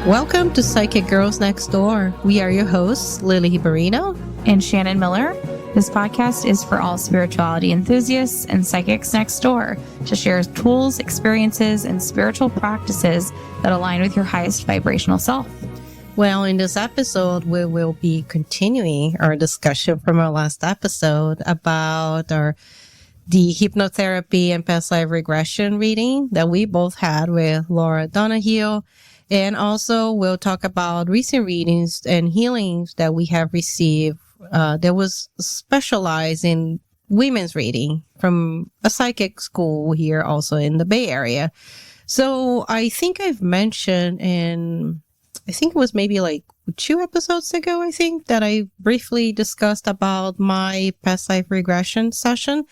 Welcome to Psychic Girls Next Door. We are your hosts, Lili and Shannon Miller. This podcast is for all spirituality enthusiasts and psychics next door to share tools, experiences, and spiritual practices that align with your highest vibrational self. Well, in this episode, we will be continuing our discussion from our last episode about the hypnotherapy and past life regression reading that we both had with Laura Donahue. And also we'll talk about recent readings and healings that we have received that was specialized in women's reading from a psychic school here also in the Bay Area. So I think I've mentioned I think it was maybe like 2 episodes ago, I think, that I briefly discussed about my past life regression session.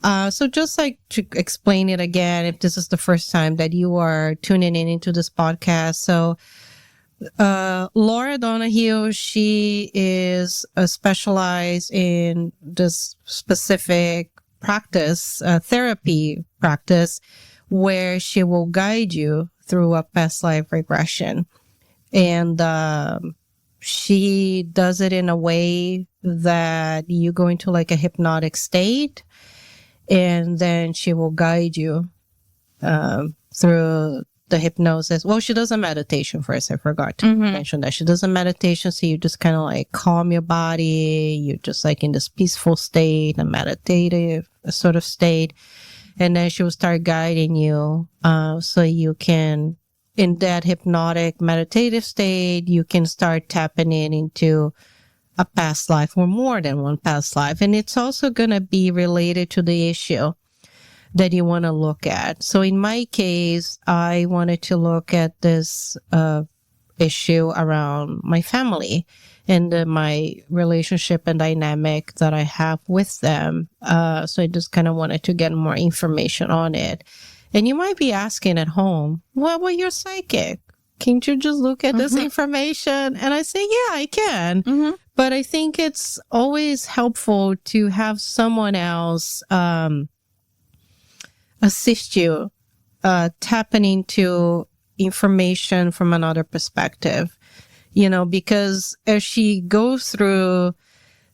So just like to explain it again, if this is the first time that you are tuning in into this podcast. So, Laura Donahue, she is specialized in this specific practice, therapy practice, where she will guide you through a past life regression. And, she does it in a way that you go into like a hypnotic state. And then she will guide you through the hypnosis. Well, she does a meditation first. I forgot to mention that. She does a meditation. So you just kind of like calm your body. You're just like in this peaceful state, a meditative sort of state. And then she will start guiding you so you can, in that hypnotic meditative state, you can start tapping into a past life or more than one past life. And it's also going to be related to the issue that you want to look at. So in my case, I wanted to look at this issue around my family and my relationship and dynamic that I have with them. So I just kind of wanted to get more information on it. And you might be asking at home, well, you're psychic. Can't you just look at this information? And I say, yeah, I can. But I think it's always helpful to have someone else assist you tapping into information from another perspective, because as she goes through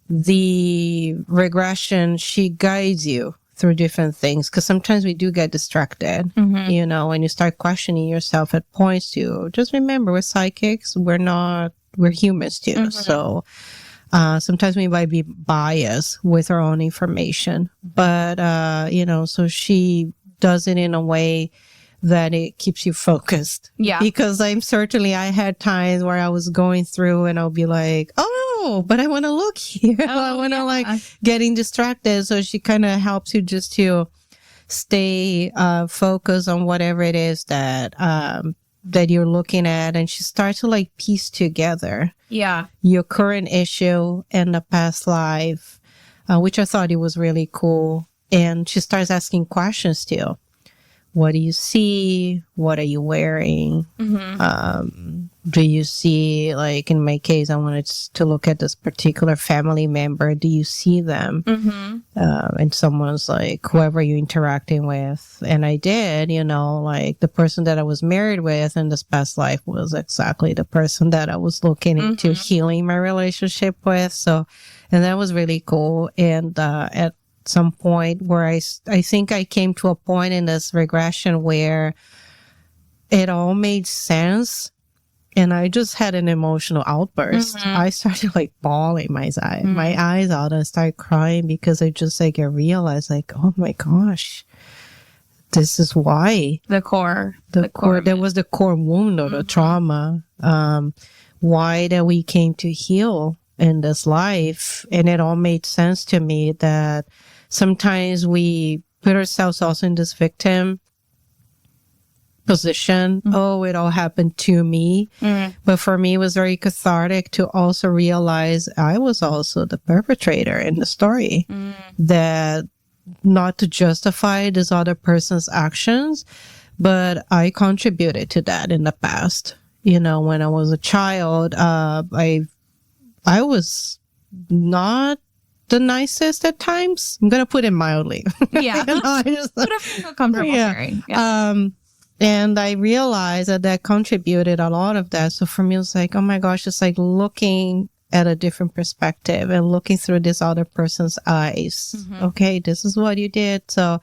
the regression, she guides you through different things, because sometimes we do get distracted, when you start questioning yourself at points too. Just remember, we're psychics. We're humans too. So sometimes we might be biased with our own information, but, so she does it in a way that it keeps you focused. Yeah. Because I had times where I was going through and I'll be like, oh, but I want to look here. I want to getting distracted. So she kind of helps you just to stay focused on whatever it is that you're looking at. And she starts to piece together your current issue and the past life, which I thought it was really cool. And she starts asking questions too. What do you see? What are you wearing? Do you see, in my case, I wanted to look at this particular family member. Do you see them? And someone's like, whoever you're interacting with. And I did, the person that I was married with in this past life was exactly the person that I was looking into healing my relationship with. So, and that was really cool. And at some point where I think I came to a point in this regression where it all made sense, and I just had an emotional outburst. I started bawling my eyes out, and I started crying because I just I realized oh my gosh, this is why the core that was the core wound or the trauma, why that we came to heal in this life. And it all made sense to me that sometimes we put ourselves also in this victim position. Oh, it all happened to me. But for me, it was very cathartic to also realize I was also the perpetrator in the story. That not to justify this other person's actions, but I contributed to that in the past. When I was a child, I was not the nicest at times. I'm going to put it mildly. Yeah. I just, whatever you feel comfortable sharing. Yeah. And I realized that contributed a lot of that. So for me, it was like, oh my gosh, it's like looking at a different perspective and looking through this other person's eyes. Okay, this is what you did. So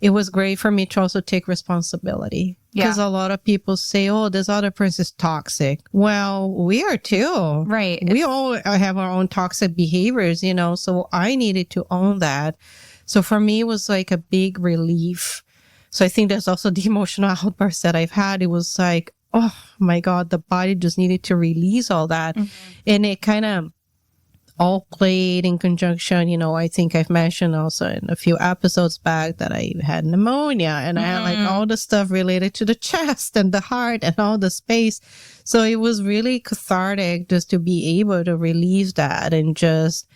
it was great for me to also take responsibility. Because a lot of people say, oh, this other person is toxic. Well, we are too. Right. We all have our own toxic behaviors, you know, so I needed to own that. So for me, it was like a big relief. So I think there's also the emotional outburst that I've had. It was like, oh my God, the body just needed to release all that. And it kind of all played in conjunction. You know, I think I've mentioned also in a few episodes back that I had pneumonia and I had like all the stuff related to the chest and the heart and all the space. So it was really cathartic just to be able to release that and just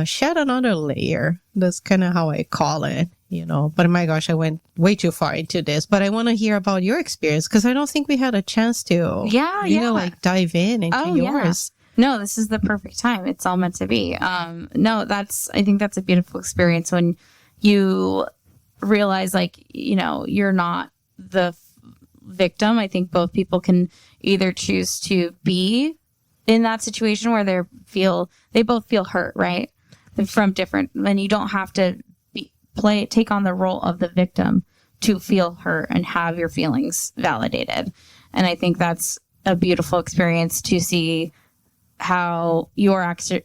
shed another layer. That's kind of how I call it, you know. But my gosh, I went way too far into this. But I want to hear about your experience because I don't think we had a chance to, like dive into yours. No, this is the perfect time. It's all meant to be. No, I think that's a beautiful experience when you realize, like, you know, you're not the victim. I think both people can either choose to be in that situation where they both feel hurt, right? From different, and you don't have to take on the role of the victim to feel hurt and have your feelings validated. And I think that's a beautiful experience to see how your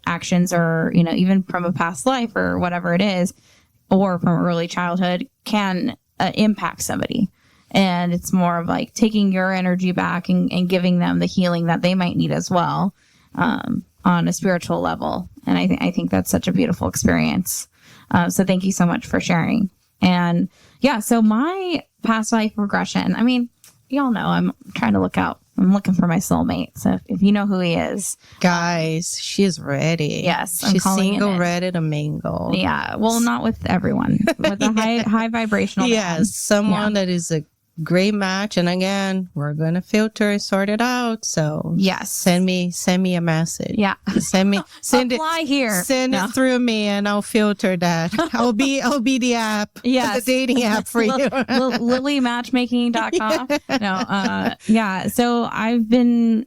actions, or, you know, even from a past life or whatever it is, or from early childhood, can impact somebody. And it's more of like taking your energy back and giving them the healing that they might need as well, on a spiritual level. And I think that's such a beautiful experience. So thank you so much for sharing. And so my past life regression, I mean, y'all know I'm trying to look out. I'm looking for my soulmate. So if you know who he is. Guys, she's ready. Yes. She's single, ready to mingle. Yeah. Well, not with everyone. With a high vibrational. Yes. Someone that is a great match. And again, we're going to filter and sort it out. So yes, send me a message. Yeah. Send Apply here. Send it through me and I'll filter that. I'll be the app. Yes. The dating app for you. LiliMatchmaking.com. No. So I've been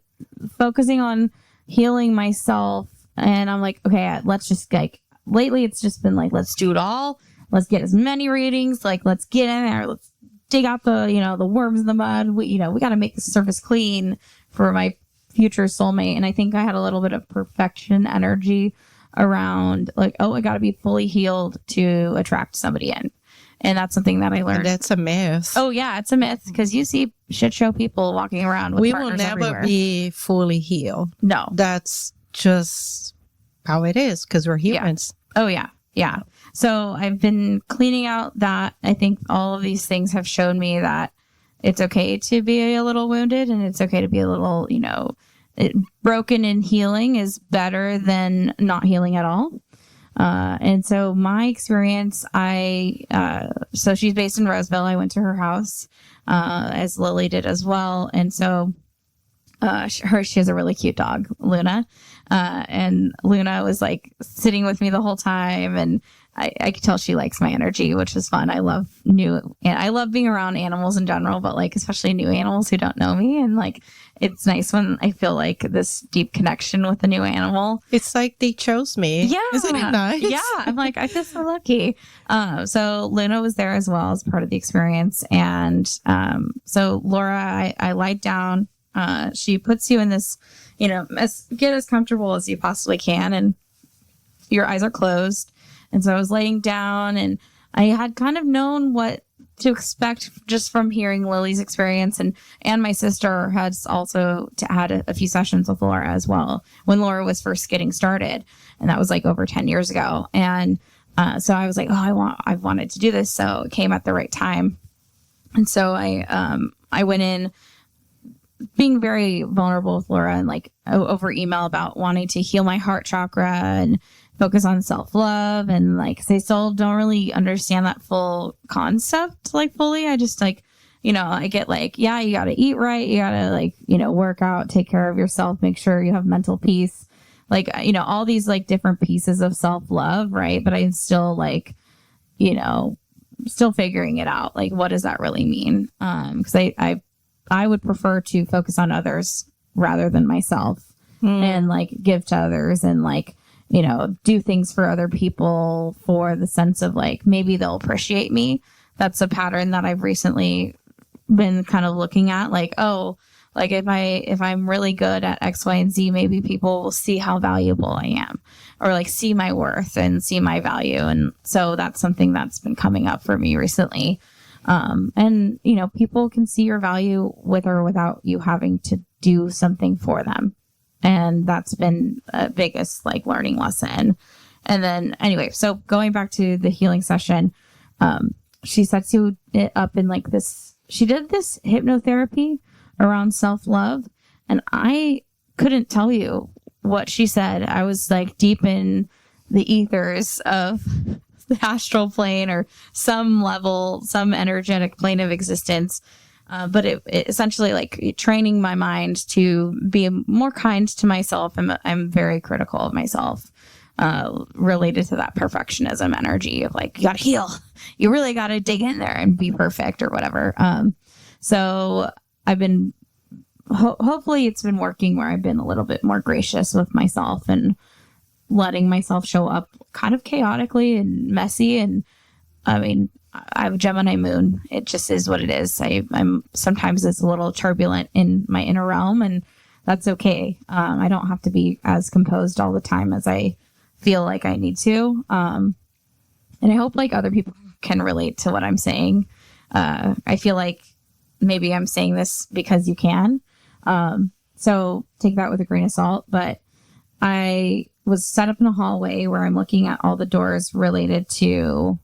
focusing on healing myself, and I'm like, okay, let's just lately it's just been like, let's do it all. Let's get as many readings. Like, let's get in there. Let's dig out the worms in the mud. We got to make the surface clean for my future soulmate. And I think I had a little bit of perfection energy around, like, oh, I got to be fully healed to attract somebody in. And that's something that I learned. And that's a myth. Oh yeah, it's a myth, because you see shit show people walking around with partners everywhere. We will never be fully healed. No. That's just how it is, because we're humans. Yeah. Oh yeah. Yeah. So I've been cleaning out that. I think all of these things have shown me that it's okay to be a little wounded, and it's okay to be a little, broken, and healing is better than not healing at all. And so my experience, so she's based in Roseville. I went to her house, as Lili did as well. And so, she has a really cute dog, Luna. And Luna was like sitting with me the whole time, and I could tell she likes my energy, which is fun. I love being around animals in general, but like especially new animals who don't know me. And like, it's nice when I feel like this deep connection with a new animal. It's like they chose me. Yeah. Isn't it nice? Yeah. I'm like, I feel so lucky. So Luna was there as well as part of the experience. And so Laura, I lied down. She puts you in this, get as comfortable as you possibly can, and your eyes are closed. And so I was laying down, and I had kind of known what to expect just from hearing Lili's experience. And my sister has also had a few sessions with Laura as well when Laura was first getting started. And that was like over 10 years ago. And so I was like, oh, I've wanted to do this. So it came at the right time. And so I went in being very vulnerable with Laura, and like over email about wanting to heal my heart chakra and focus on self-love. And like, they still don't really understand that full concept, like fully. I just like, I get like, yeah, you got to eat right. You got to like, work out, take care of yourself, make sure you have mental peace. Like, all these like different pieces of self-love. Right. But I'm still like, still figuring it out. Like, what does that really mean? Because I would prefer to focus on others rather than myself, and like give to others, and like, you know, do things for other people for the sense of like, maybe they'll appreciate me. That's a pattern that I've recently been kind of looking at. Like, oh, like if I'm really good at X, Y, and Z, maybe people will see how valuable I am, or like see my worth and see my value. And so that's something that's been coming up for me recently. And you know, people can see your value with or without you having to do something for them. And that's been a biggest like learning lesson. And then anyway, so going back to the healing session, she sets you up in like this, she did this hypnotherapy around self-love. And I couldn't tell you what she said. I was like deep in the ethers of the astral plane or some level, some energetic plane of existence. But it essentially like training my mind to be more kind to myself. I'm very critical of myself, related to that perfectionism energy of like, you gotta heal. You really gotta dig in there and be perfect or whatever. So I've been, hopefully it's been working where I've been a little bit more gracious with myself and letting myself show up kind of chaotically and messy. And I mean, I have a Gemini moon. It just is what it is. I'm sometimes it's a little turbulent in my inner realm, and that's okay. I don't have to be as composed all the time as I feel like I need to. And I hope like other people can relate to what I'm saying. I feel like maybe I'm saying this because you can. So take that with a grain of salt. But I was set up in a hallway where I'm looking at all the doors related to,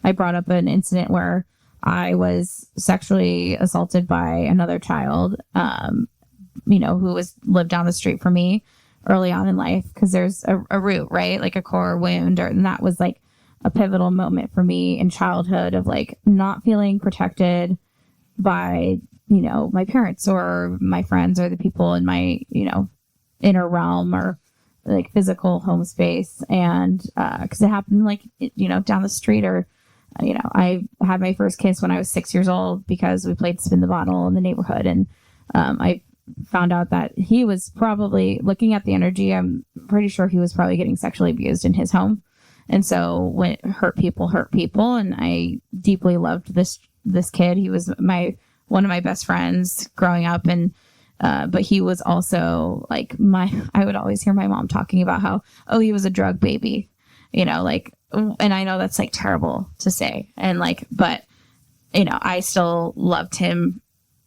I brought up an incident where I was sexually assaulted by another child, you know, who lived down the street from me early on in life. Cause there's a root, right? Like a core wound, and that was like a pivotal moment for me in childhood of like not feeling protected by, you know, my parents or my friends or the people in my, you know, inner realm or like physical home space. And, cause it happened like, you know, down the street, or, you know, I had my first kiss when I was 6 years old because we played spin the bottle in the neighborhood. And, I found out that he was probably, looking at the energy, I'm pretty sure he was probably getting sexually abused in his home. And so when hurt people. And I deeply loved this kid. He was one of my best friends growing up. And, but he was also like I would always hear my mom talking about how, oh, he was a drug baby, you know, like, and I know that's like terrible to say. And like, but, you know, I still loved him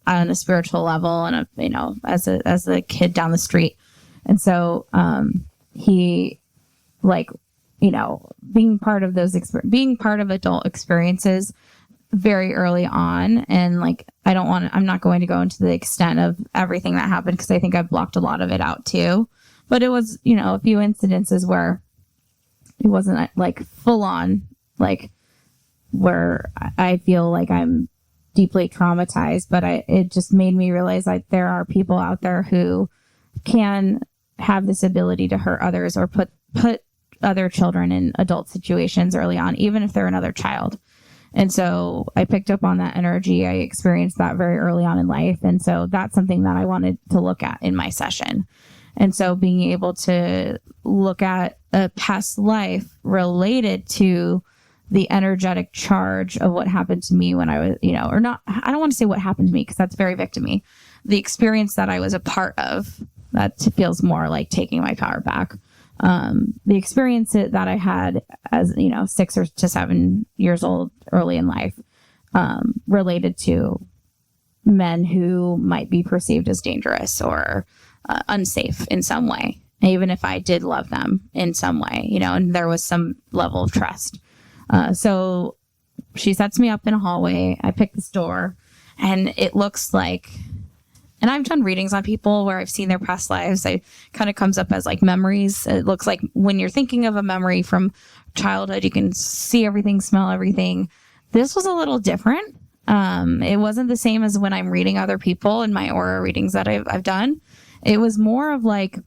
on a spiritual level and, you know, as a kid down the street. And so, he like, you know, being part of adult experiences very early on. And like, I'm not going to go into the extent of everything that happened, because I think I've blocked a lot of it out too. But it was, you know, a few incidences where it wasn't like full on, like where I feel like I'm deeply traumatized, but it just made me realize like there are people out there who can have this ability to hurt others or put other children in adult situations early on, even if they're another child. And so I picked up on that energy. I experienced that very early on in life. And so that's something that I wanted to look at in my session. And so being able to look at a past life related to the energetic charge of what happened to me when I was, you know, or not, I don't want to say what happened to me because that's very victim-y. The experience that I was a part of, that feels more like taking my power back. The experience that I had as, you know, 6 to 7 years old early in life, related to men who might be perceived as dangerous or unsafe in some way, even if I did love them in some way, you know, and there was some level of trust. So she sets me up in a hallway. I pick this door, and it looks like, and I've done readings on people where I've seen their past lives. It kind of comes up as like memories. It looks like when you're thinking of a memory from childhood, you can see everything, smell everything. This was a little different. It wasn't the same as when I'm reading other people in my aura readings that I've done. It was more of like,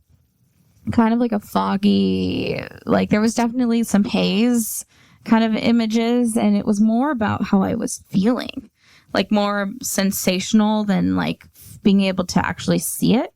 kind of like a foggy, like there was definitely some haze kind of images, and it was more about how I was feeling, like more sensational than like being able to actually see it.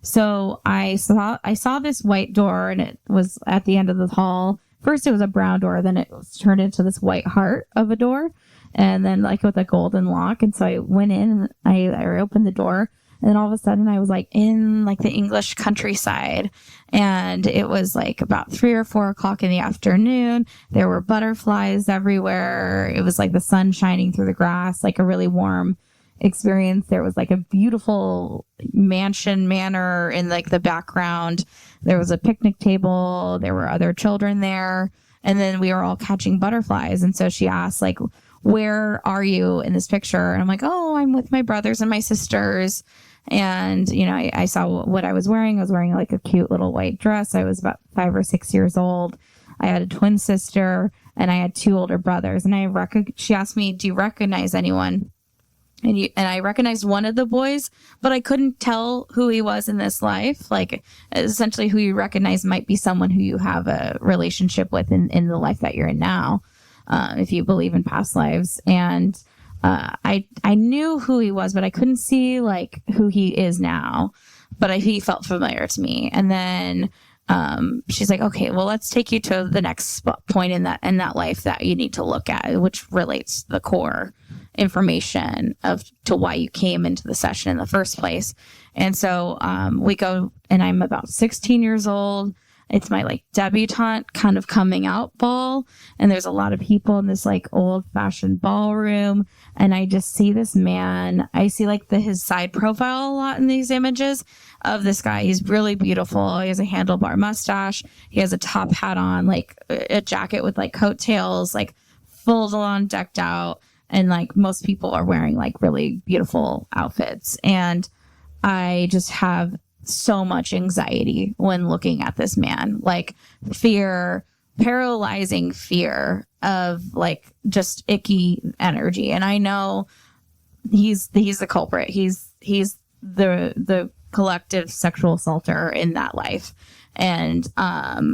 So I saw this white door, and it was at the end of the hall. First it was a brown door, then it was turned into this white heart of a door, and then like with a golden lock. And so I went in and I opened the door, and then all of a sudden I was like in like the English countryside, and it was like about 3 or 4 o'clock in the afternoon. There were butterflies everywhere. It was like the sun shining through the grass, like a really warm experience. There was like a beautiful manor in like the background. There was a picnic table. There were other children there. And then we were all catching butterflies. And so she asked, like, where are you in this picture? And I'm like, oh, I'm with my brothers and my sisters. And, you know, I saw what I was wearing. I was wearing like a cute little white dress. I was about 5 or 6 years old. I had a twin sister and I had 2 older brothers. And she asked me, do you recognize anyone? And I recognized one of the boys, but I couldn't tell who he was in this life. Like, essentially who you recognize might be someone who you have a relationship with in the life that you're in now, if you believe in past lives. And I knew who he was, but I couldn't see like who he is now. But he felt familiar to me. And then she's like, okay, well, let's take you to the next point in that life that you need to look at, which relates to the core information to why you came into the session in the first place. And so we go, and I'm about 16 years old. It's my like debutante kind of coming out ball, and there's a lot of people in this like old fashioned ballroom, and I just see this man. I see like his side profile a lot in these images of this guy. He's really beautiful. He has a handlebar mustache. He has a top hat on, like a jacket with like coattails, like full on decked out. And like most people are wearing like really beautiful outfits. And I just have so much anxiety when looking at this man, like fear, paralyzing fear of like just icky energy. And I know he's the culprit. He's the collective sexual assaulter in that life. And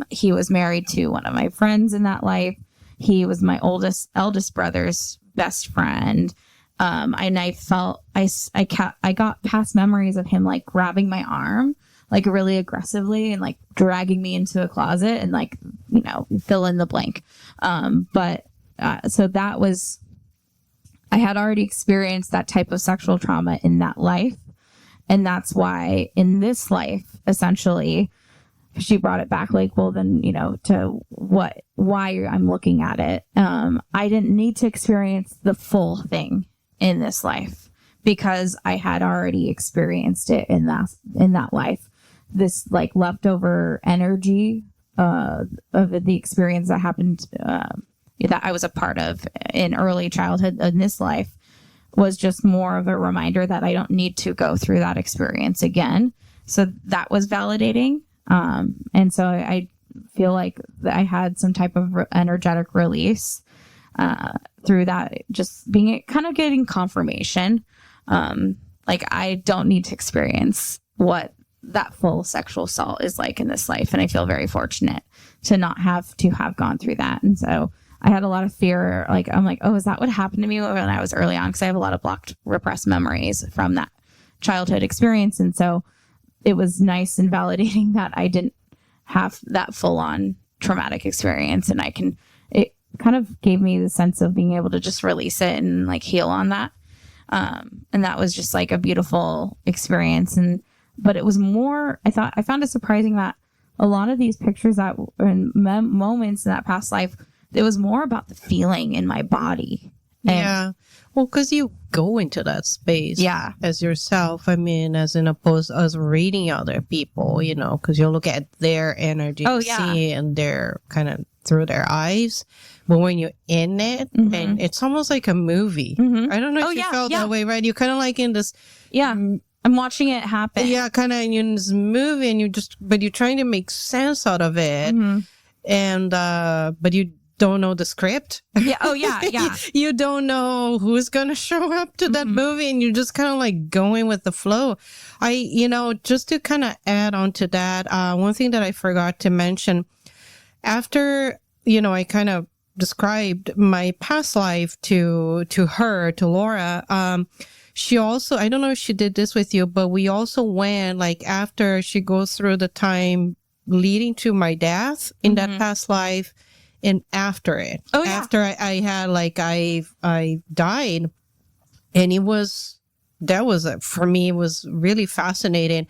he was married to one of my friends in that life. He was my eldest brother's best friend. And I felt I got past memories of him like grabbing my arm like really aggressively and like dragging me into a closet and like, you know, fill in the blank. So that was, I had already experienced that type of sexual trauma in that life. And that's why in this life, essentially, she brought it back like, well, then, you know, to why I'm looking at it. I didn't need to experience the full thing in this life because I had already experienced it in that life. This like leftover energy of the experience that happened that I was a part of in early childhood in this life was just more of a reminder that I don't need to go through that experience again. So that was validating. And so I feel like I had some type of energetic release through that, just being kind of getting confirmation. Like I don't need to experience what that full sexual assault is like in this life. And I feel very fortunate to not have gone through that. And so I had a lot of fear. Like, I'm like, oh, is that what happened to me when I was early on? Because I have a lot of blocked, repressed memories from that childhood experience. And so it was nice and validating that I didn't have that full on traumatic experience. And it kind of gave me the sense of being able to just release it and like heal on that. And that was just like a beautiful experience. But it was more, I found it surprising that a lot of these pictures that were in moments in that past life, it was more about the feeling in my body. Yeah. Well, because you go into that space as yourself. I mean, as opposed as reading other people, you know, because you look at their energy, see, and they're kind of through their eyes. But when you're in it, and it's almost like a movie. I don't know if you felt that way, right? You're kind of like in this. Yeah. I'm watching it happen. Yeah, kind of in this movie, and but you're trying to make sense out of it. And, but you don't know the script. Yeah. Oh, yeah. Yeah. You don't know who's going to show up to that movie, and you're just kind of like going with the flow. Just to kind of add on to that, one thing that I forgot to mention after, I kind of described my past life to her, to Laura, she also, I don't know if she did this with you, but we also went, like, after she goes through the time leading to my death in that past life and after it. Oh, yeah. After I had, like, I died. And for me, it was really fascinating.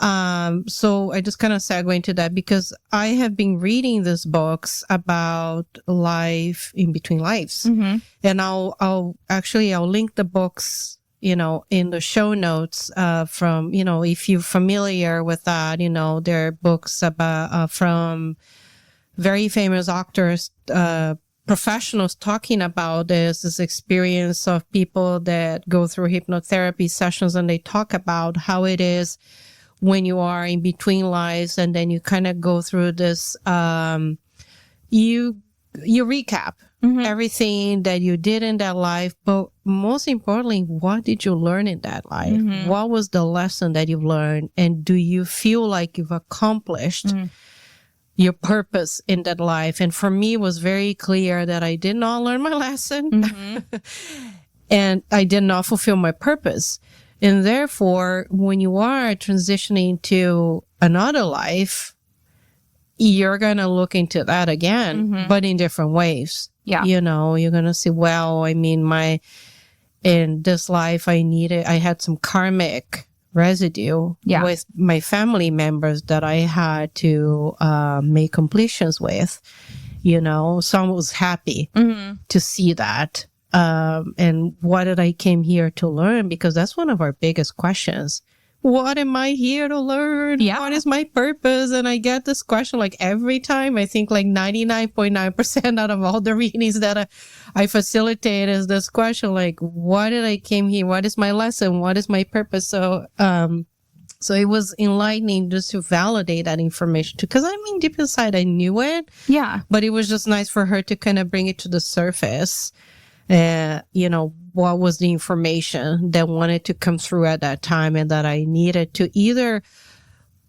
So I just kind of segue into that because I have been reading these books about life in between lives. And I'll link the books, in the show notes, from, if you're familiar with that, there are books about, from very famous actors, professionals talking about this experience of people that go through hypnotherapy sessions, and they talk about how it is when you are in between lives, and then you kind of go through this, you recap everything that you did in that life, but most importantly, what did you learn in that life? What was the lesson that you've learned? And do you feel like you've accomplished your purpose in that life? And for me, it was very clear that I did not learn my lesson and I did not fulfill my purpose. And therefore, when you are transitioning to another life, you're going to look into that again, but in different ways. Yeah. You're going to see, well, I mean, in this life, I had some karmic residue with my family members that I had to make completions with, so I was happy to see that. And what did I came here to learn? Because that's one of our biggest questions. What am I here to learn? Yeah. What is my purpose? And I get this question like every time. I think like 99.9% out of all the readings that I facilitate is this question, like, what did I came here? What is my lesson? What is my purpose? So it was enlightening just to validate that information too. Cause I mean, deep inside, I knew it. Yeah. But it was just nice for her to kind of bring it to the surface. What was the information that wanted to come through at that time and that I needed to either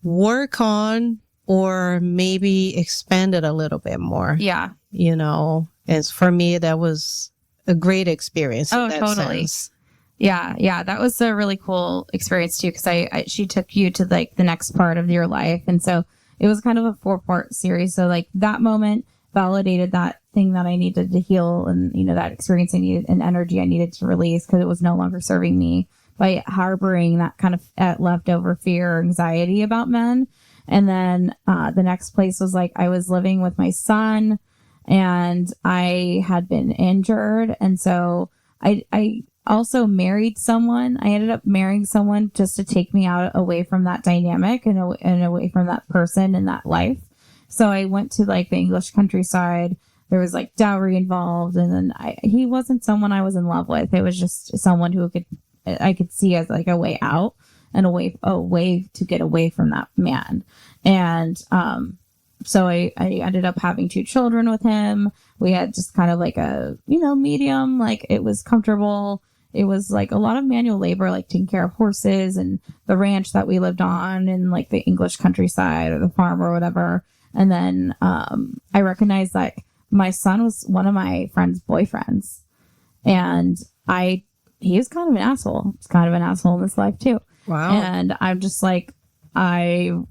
work on or maybe expand it a little bit more. Yeah. And for me, that was a great experience. Oh, in that totally. sense. Yeah. Yeah. That was a really cool experience too. Cause she took you to like the next part of your life. And so it was kind of a 4-part series. So like that moment validated that thing that I needed to heal and, that experience I needed and energy I needed to release because it was no longer serving me by harboring that kind of leftover fear or anxiety about men. And then the next place was like I was living with my son and I had been injured. And so I also married someone. I ended up marrying someone just to take me away from that dynamic and away from that person and that life. So I went to like the English countryside. There was like dowry involved. And then he wasn't someone I was in love with. It was just someone who I could see as like a way out and a way to get away from that man. And, so I ended up having 2 children with him. We had just kind of like a, medium, like it was comfortable. It was like a lot of manual labor, like taking care of horses and the ranch that we lived on in like the English countryside or the farm or whatever. And then I recognized that my son was one of my friend's boyfriends. And he was kind of an asshole. He's kind of an asshole in this life too. Wow. And I'm just like, and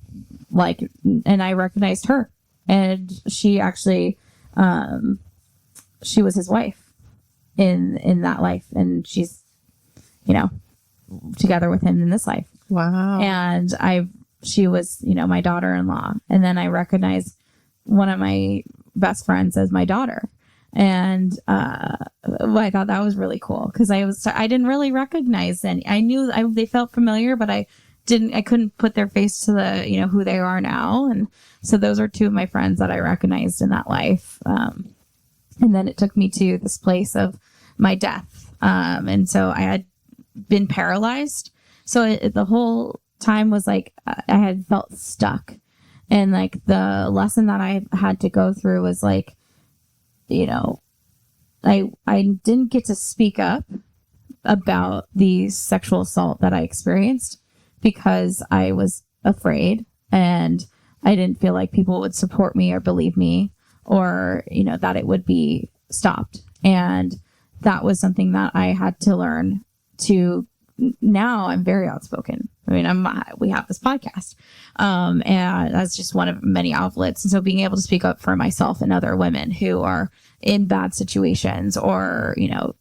I recognized her. And she actually, she was his wife in that life. And she's, together with him in this life. Wow. And she was, my daughter-in-law. And then I recognized one of my best friends as my daughter. And I thought that was really cool because I didn't really recognize any. I knew they felt familiar, but I couldn't put their face to the, who they are now. And so those are 2 of my friends that I recognized in that life. And then it took me to this place of my death. And so I had been paralyzed. So the whole time was like I had felt stuck, and like the lesson that I had to go through was like, I didn't get to speak up about the sexual assault that I experienced because I was afraid and I didn't feel like people would support me or believe me or, you know, that it would be stopped. And that was something that I had to learn to. Now I'm very outspoken. I mean, we have this podcast, and that's just one of many outlets. And so being able to speak up for myself and other women who are in bad situations, or, you know,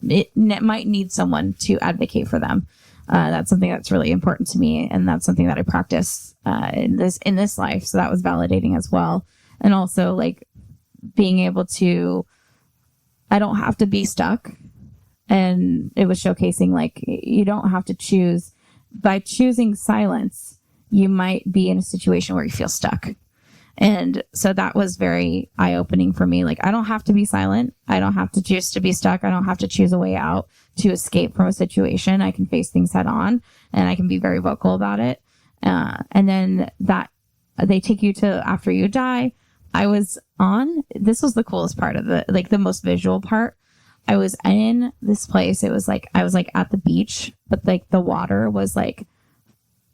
it might need someone to advocate for them. That's something that's really important to me. And that's something that I practice, in this life. So that was validating as well. And also, like, being able to, I don't have to be stuck. And it was showcasing, like, you don't have to choose. By choosing silence, you might be in a situation where you feel stuck. And so that was very eye-opening for me. Like, I don't have to be silent. I don't have to choose to be stuck. I don't have to choose a way out to escape from a situation. I can face things head on, and I can be very vocal about it. And then that they take you to after you die. This was the coolest part of the most visual part. I was in this place. It was like, I was like at the beach, but like the water was like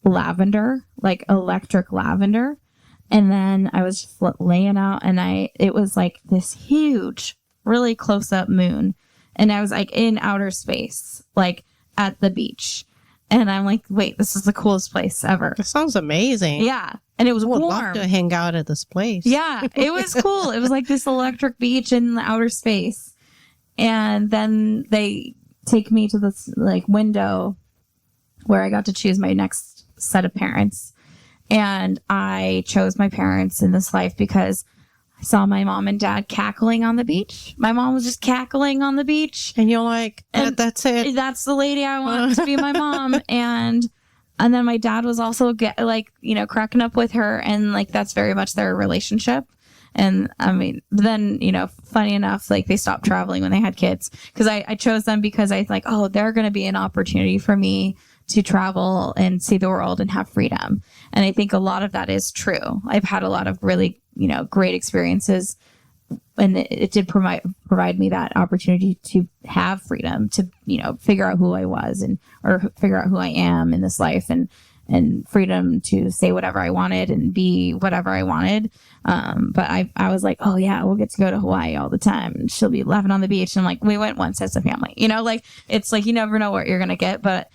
lavender, like electric lavender. And then I was just laying out, and it was like this huge, really close up moon. And I was like in outer space, like at the beach. And I'm like, wait, this is the coolest place ever. That sounds amazing. Yeah. And it was warm. I would love to hang out at this place. Yeah, it was cool. It was like this electric beach in the outer space. And then they take me to this like window where I got to choose my next set of parents. And I chose my parents in this life because I saw my mom and dad cackling on the beach. My mom was just cackling on the beach. And you're like, that's it. That's the lady I want to be my mom. And then my dad was also cracking up with her. And like, that's very much their relationship. And I mean, then, you know, funny enough, like they stopped traveling when they had kids, because I chose them because I was like, oh, they're going to be an opportunity for me to travel and see the world and have freedom. And I think a lot of that is true. I've had a lot of really, you know, great experiences, and it did provide me that opportunity to have freedom to, you know, figure out who I was or figure out who I am in this life, and freedom to say whatever I wanted and be whatever I wanted. But I was like, oh yeah, we'll get to go to Hawaii all the time, and she'll be laughing on the beach. And like, we went once as a family, you know, like, it's like, you never know what you're going to get. But,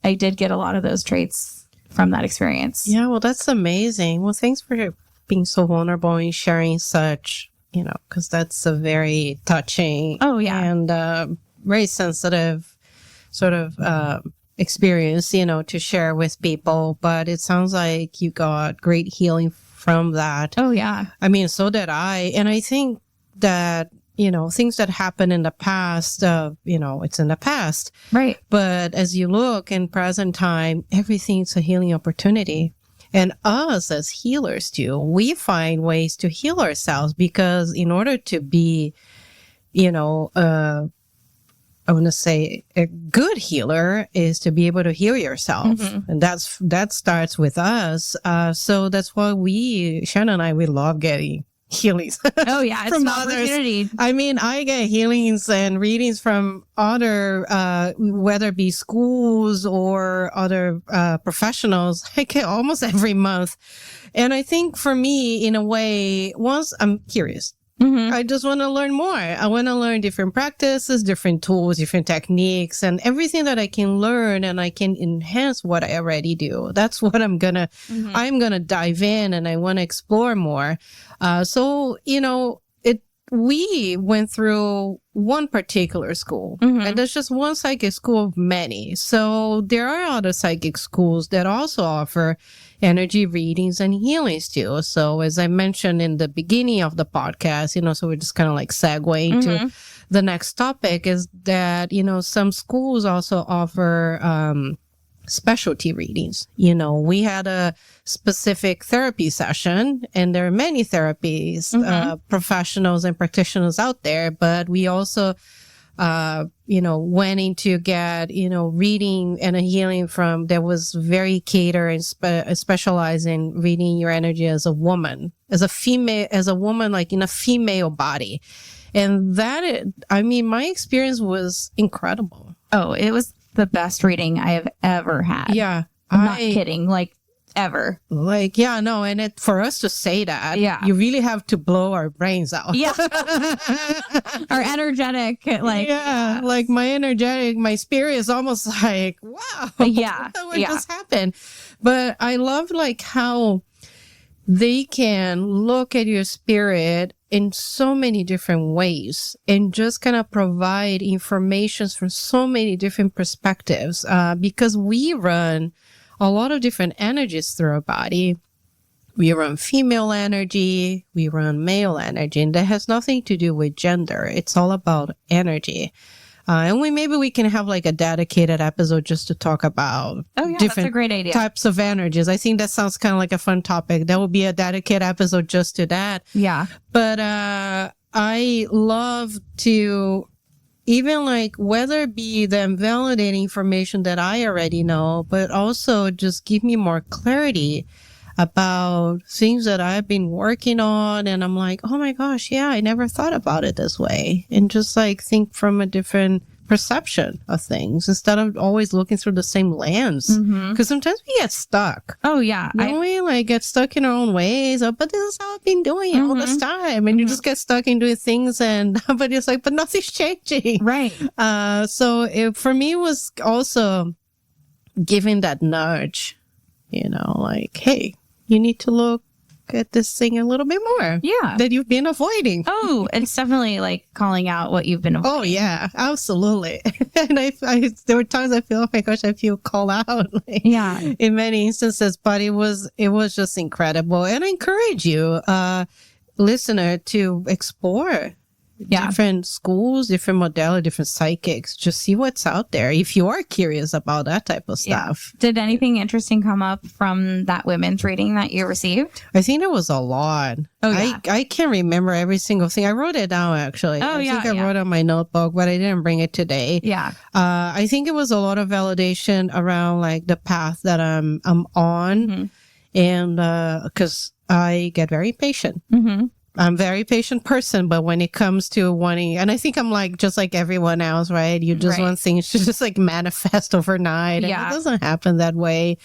I did get a lot of those traits from that experience. Yeah. Well, that's amazing. Well, thanks for being so vulnerable and sharing such, you know, because that's a very touching. Oh yeah. And, very sensitive sort of, experience, you know, to share with people. But it sounds like you got great healing from that. Oh yeah. I mean, so did I. And I think that, you know, things that happened in the past, you know, it's in the past. Right. But as you look in present time, everything's a healing opportunity. And us as healers too, we find ways to heal ourselves, because in order to be, you know, I want to say a good healer is to be able to heal yourself. Mm-hmm. And that starts with us. So that's why Shannon and I, we love getting healings. Oh yeah. It's from an others. Opportunity. I mean, I get healings and readings from other, whether it be schools or other, professionals. I get almost every month. And I think for me, in a way, once I'm curious, mm-hmm. I just want to learn more. I want to learn different practices, different tools, different techniques, and everything that I can learn, and I can enhance what I already do. That's what I'm going to dive in, and I want to explore more. So, you know, we went through one particular school, mm-hmm. and there's just one psychic school of many. So there are other psychic schools that also offer energy readings and healings too. So as I mentioned in the beginning of the podcast, you know, so we're just kind of like segueing mm-hmm. to the next topic, is that, you know, some schools also offer, specialty readings. You know, we had a specific therapy session, and there are many therapies, mm-hmm. Professionals and practitioners out there, but we also, you know, went in to get, you know, reading and a healing that was very catered and specialized in reading your energy as a woman, as a woman, like in a female body. And I mean, my experience was incredible. Oh, it was the best reading I have ever had. Yeah. I'm not kidding. Like, ever. Like, yeah, no. And for us to say that, Yeah. you really have to blow our brains out. Yeah. Our energetic, like, yeah, like my spirit is almost like, wow. Yeah. What just happened? But I love like how they can look at your spirit in so many different ways and just kind of provide information from so many different perspectives, because we run a lot of different energies through our body. We run female energy, we run male energy, and that has nothing to do with gender. It's all about energy. And maybe we can have like a dedicated episode just to talk about that's a great idea. Types of energies. I think that sounds kind of like a fun topic. That would be a dedicated episode just to that. Yeah. But I love to even like whether it be them validating information that I already know, but also just give me more clarity about things that I've been working on. And I'm like, oh my gosh, yeah, I never thought about it this way. And just like think from a different perception of things instead of always looking through the same lens. Because sometimes we get stuck. Oh, yeah. We like get stuck in our own ways. Oh, but this is how I've been doing it all this time. And you just get stuck in doing things but it's like, but nothing's changing. Right. So for me, it was also giving that nudge, like, hey, you need to look at this thing a little bit more. Yeah. That you've been avoiding. Oh, it's definitely like calling out what you've been avoiding. Oh, yeah, absolutely. And there were times I feel, oh my gosh, I feel called out. Yeah. In many instances, but it was just incredible. And I encourage you, listener, to explore different schools, different modalities, different psychics. Just see what's out there if you are curious about that type of stuff. Did anything interesting come up from that women's reading that you received? I think there was a lot. Oh, yeah. I can't remember every single thing. I wrote it down, actually. Oh, I think I wrote on my notebook, but I didn't bring it today. Yeah. I think it was a lot of validation around like the path that I'm on. And because I get very patient. I'm a very patient person, but when it comes to wanting, and I think I'm like, just like everyone else, right? You just want things to just like manifest overnight. And it doesn't happen that way.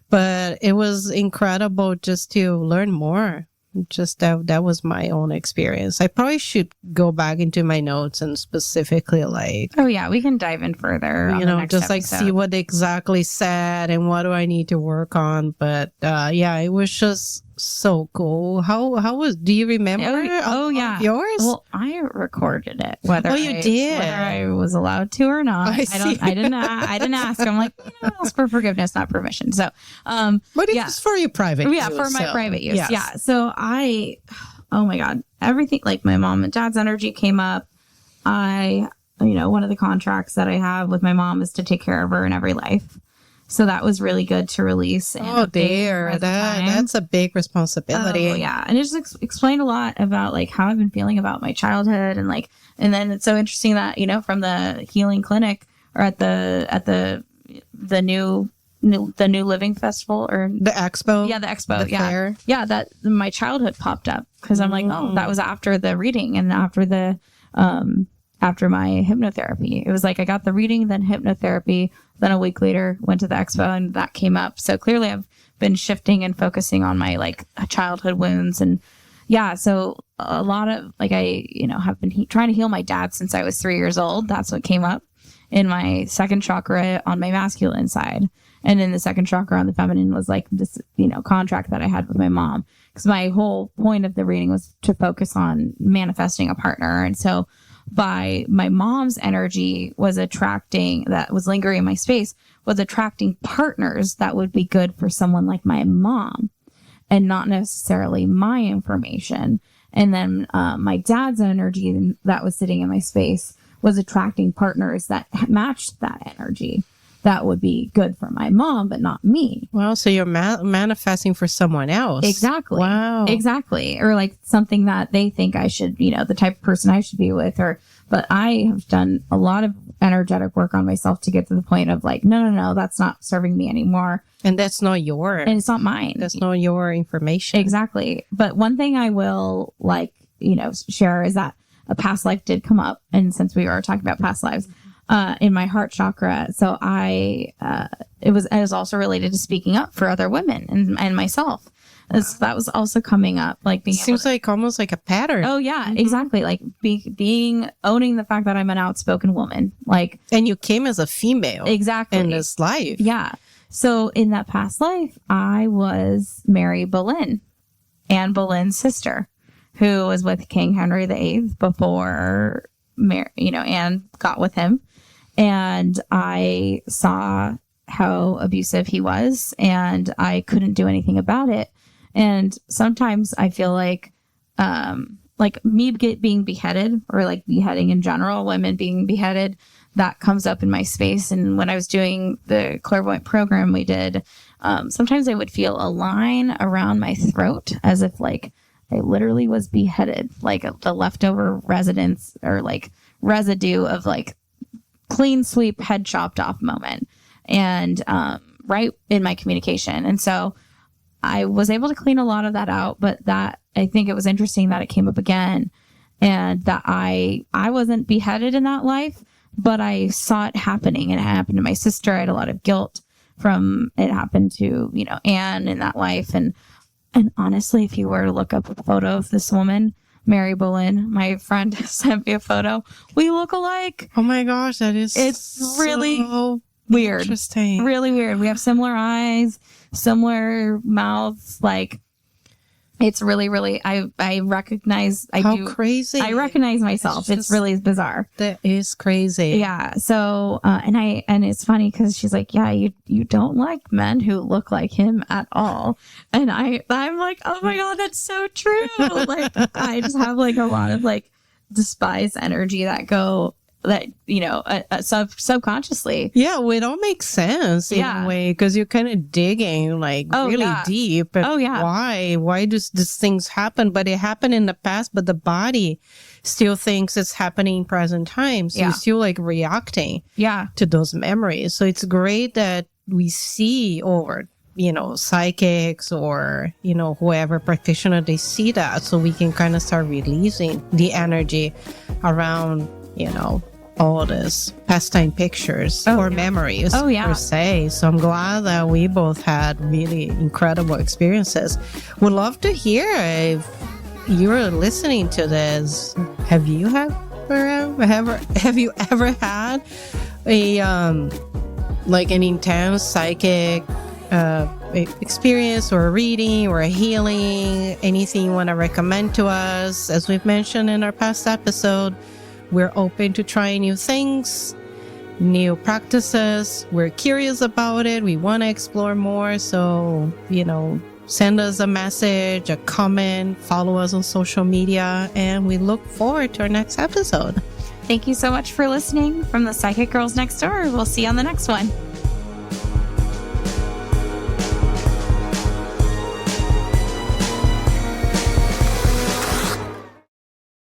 But it was incredible just to learn more. Just that was my own experience. I probably should go back into my notes and specifically like, oh yeah, we can dive in further, just like see what they exactly said and what do I need to work on. But it was just so cool. Do you remember? Oh yeah. Yours? Well, I recorded it. Whether you did? Whether I was allowed to or not. I didn't ask. I'm like, ask for forgiveness, not permission. So, but it's for your private use. Yeah, for my private use. Yes. Yeah. So oh my God, everything like my mom and dad's energy came up. One of the contracts that I have with my mom is to take care of her in every life. So that was really good to release. That's a big responsibility. Oh, yeah. And it just explained a lot about like how I've been feeling about my childhood and then it's so interesting that, from the healing clinic or at the new Living Festival or the expo. Yeah, the expo. The fair. Yeah, that my childhood popped up because I'm like, oh, that was after the reading and after my hypnotherapy. It was like I got the reading, then hypnotherapy, then a week later went to the expo and that came up. So clearly I've been shifting and focusing on my like childhood wounds. And so a lot of like I, have been trying to heal my dad since I was 3 years old. That's what came up in my second chakra on my masculine side. And then the second chakra on the feminine was like this, contract that I had with my mom. Because my whole point of the reading was to focus on manifesting a partner. And so by my mom's energy that was lingering in my space, was attracting partners that would be good for someone like my mom and not necessarily my information. And then my dad's energy that was sitting in my space was attracting partners that matched that energy. That would be good for my mom, but not me. Wow. So you're manifesting for someone else. Exactly. Wow. Exactly. Or like something that they think I should, the type of person I should be with. But I have done a lot of energetic work on myself to get to the point of like, no, that's not serving me anymore. And that's not and it's not mine. That's not your information. Exactly. But one thing I will share is that a past life did come up. And since we are talking about past lives, in my heart chakra. So it was also related to speaking up for other women and myself. That was also coming up, like being seems like almost like a pattern. Oh yeah, exactly. Like owning the fact that I'm an outspoken woman, like, and you came as a female, exactly, in this life. Yeah. So in that past life, I was Mary Boleyn, Anne Boleyn's sister, who was with King Henry VIII before Anne got with him, and I saw how abusive he was, and I couldn't do anything about it. And sometimes I feel like me being beheaded, or like beheading in general, women being beheaded, that comes up in my space. And when I was doing the clairvoyant program we did, sometimes I would feel a line around my throat as if like I literally was beheaded, like the leftover residence or like residue of like clean sweep, head chopped off moment. And right in my communication. And so I was able to clean a lot of that out, but that I think it was interesting that it came up again, and that I wasn't beheaded in that life, but I saw it happening, and it happened to my sister. I had a lot of guilt from it happened to, Anne in that life. And honestly, if you were to look up a photo of this woman, Mary Boleyn, my friend sent me a photo. We look alike. Oh my gosh, it's really weird. Interesting. Really weird. We have similar eyes, similar mouths. Like, it's really, really, I recognize, crazy. I recognize myself. It's really bizarre. That is crazy. Yeah. So, and it's funny because she's like, yeah, you don't like men who look like him at all. And I'm like, oh my God, that's so true. Like, I just have like a lot of like despised energy subconsciously. Yeah, well, it all makes sense in a way, because you're kind of digging like deep. Why does these things happen? But it happened in the past, but the body still thinks it's happening in present time. So you're still like reacting to those memories. So it's great that we see, or psychics or whoever practitioner, they see that, so we can kind of start releasing the energy around all this pastime pictures or memories per se. So I'm glad that we both had really incredible experiences. Would love to hear if you're listening to this. Have you ever had a like an intense psychic experience, or a reading, or a healing? Anything you want to recommend to us? As we've mentioned in our past episode, we're open to trying new things, new practices. We're curious about it. We want to explore more. So, send us a message, a comment, follow us on social media, and we look forward to our next episode. Thank you so much for listening from the Psychic Girls Next Door. We'll see you on the next one.